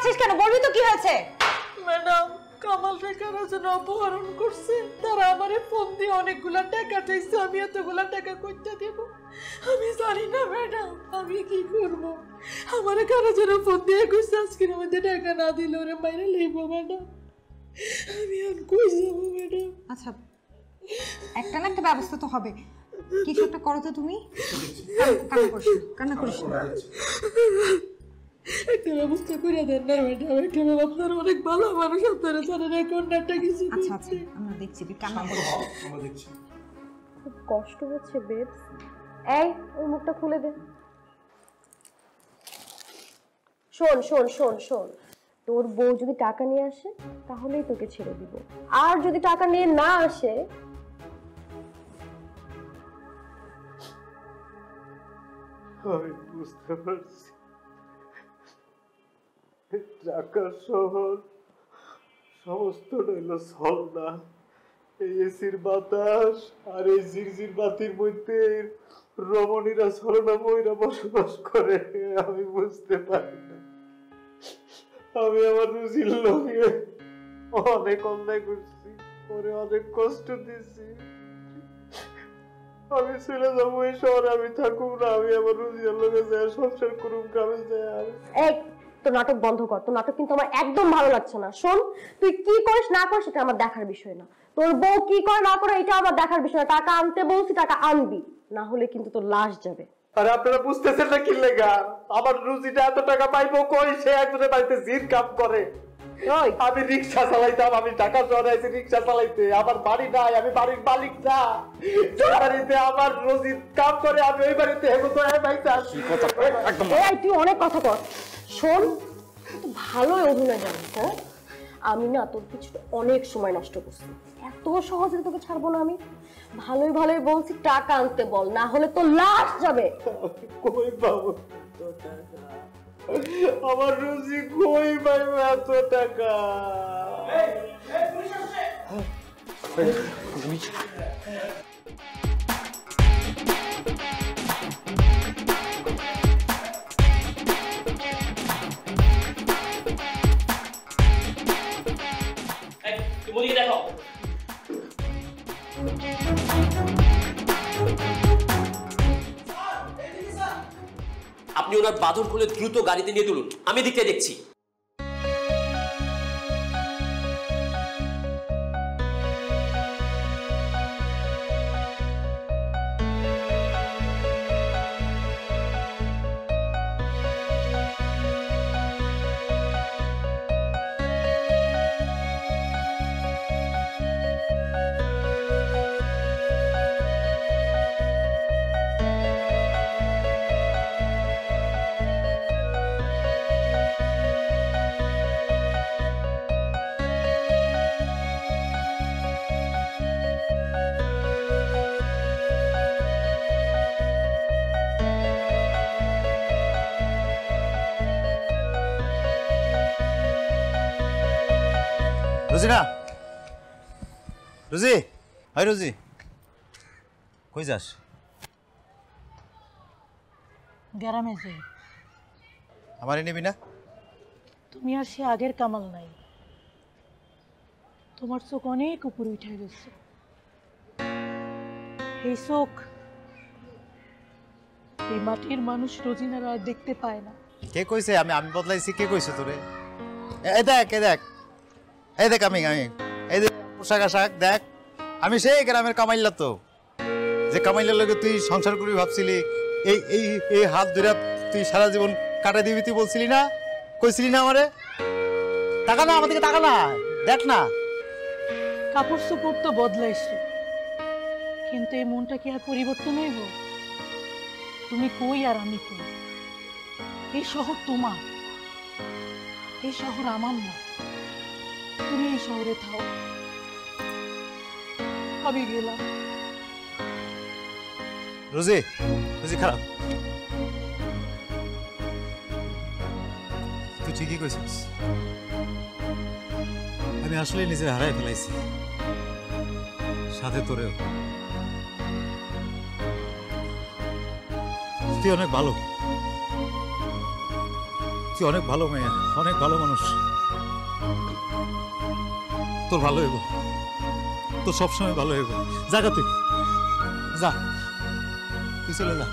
কাঁদছিস কেন? বলবি তো কি হয়েছে? ম্যাডাম, কামাল টাকারা যেন অপহরণ করছে। তারা আমারে ফোন দিয়ে অনেকগুলা টাকা চাইছে। আমি এতগুলা টাকা কইতে দেব আমি জানি না ম্যাডাম, আমি কি করব? আমারে কারা যেন ফোন দিয়ে কইছে আজকের মধ্যে টাকা না দিলে ওরে বাইরে লইব ম্যাডাম। আমি আর কই যাব ম্যাডাম? আচ্ছা, একটা না একটা ব্যবস্থা তো হবে। কিছু একটা করো তো তুমি। কান্না করিস না। একটা ব্যবস্থা করে দেন না ম্যাডাম। একটা আপনার অনেক ভালো মানুষ, আপনারা জানেন কোনটা কিছু। আচ্ছা আচ্ছা, আমরা দেখছি, তুই কান্না করিস না। আমরা দেখছি। খুব কষ্ট হচ্ছে বেবস। এই ওই মুখটা খুলে দে। শোন শোন শোন শোন, তোর বউ যদি টাকা নিয়ে আসে তাহলেই তোকে ছেড়ে দিব, আর যদি টাকা নিয়ে না আসে আমি বুঝতে পারছি ঢাকা শহর সমস্তটা হইলো ছলনা। এই এসির বাতাস আর এই ঝিরঝির বাতির মধ্যে রমণীরা ছলনা ময়রা বসবাস করে। আমি বুঝতে পারি না। আমি আমার রুজির লোকে অনেক অন্যায় করছি, ওরে অনেক কষ্ট দিছি। আমি চলে যাবো এই শহরে, আমি থাকুক না। আমি আমার রুজির লোকে যায় সংসার করুক, গ্রামে যায়। এই তোর নাটক বন্ধ কর। তোর নাটক কিন্তু আমার একদম ভালো লাগছে না। শোন, তুই কি করিস না করিস সেটা আমার দেখার বিষয় না। তোর বউ কি করে না করে এটা আমার দেখার বিষয় না। টাকা আনতে বলছি, টাকা আনবি, না হলে কিন্তু তোর লাশ যাবে। আরে আপনারা বুঝতেছেন না কি লেগা? আমার রুজিটা এত টাকা পাইবো কই? সে একজনের বাড়িতে জির কাম করে। আমি রিক্সা চালাইতাম, আমি ঢাকা শহরে আইছি রিক্সা চালাইতে। আমার বাড়ি নাই, আমি বাড়ির মালিক না। যে বাড়িতে আমার রুজির কাম করে আমি ওই বাড়িতে হেগো তো একদম। এই তুই অনেক কথা কর। শোন, তুই ভালোই অভিনয় জানিস। আমি না তোর পিছনে অনেক সময় নষ্ট করছি, এত সহজে তোকে ছাড়বো না আমি। ভালোই ভালোই বলছি টাকা আনতে বল, না হলে তোর লাশ যাবে। কই পাবো আমার রুজি? কই পাইবো এত টাকা? দেখো আপনি ওনার বাঁধন খুলে দ্রুত গাড়িতে নিয়ে তুলুন, আমি দিকটা দেখছি। রুজিনা, রুজি, হাই রুজি, কই যাস? গ্রামে যাই। আমারে নিবি না? তুমি আর সে আগের কামাল নাই। তোমার চোখ অনেক উপরে উঠে গেছে। এই চোখ এই মাটির মানুষ রোজিনারা আর দেখতে পায় না। কে কইছে আমি আমি বদলাইছি? কে কইছে তোরে? এই দেখ, এই দেখ, এই দেখ, আমি এই দেখ পোশাক আশাক দেখ। আমি সেই গ্রামের কামাইলা, তো যে কামাইলার লগে তুই সংসার করবি ভাবছিলি। এই এই এই হাত ধরে তুই সারা জীবন কাটাই দিবি তুই বলছিলি না? কইছিলি না আমারে? টাকা না, আমাদেরকে টাকা না, দেখ না। কাপড় চোপড় তো বদলাইছো, কিন্তু এই মনটা কি আর পরিবর্তন হইব? তুমি কই আর আমি কই? এই শহর তোমার, এই শহর আমার না। তুমি এই শহরে থাও, আমি গেলাম। রোজি, রোজি খারাপ। তুই ঠিকই কইছিস, আমি আসলে নিজের হারাই ফেলাইছি, সাথে তোরেও। তুই অনেক ভালো, তুই অনেক ভালো মেয়ে, অনেক ভালো মানুষ। তোর ভালো হইব, তোর সবসময় ভালো হইব। জাগা তুই যা, তুই চলে যা।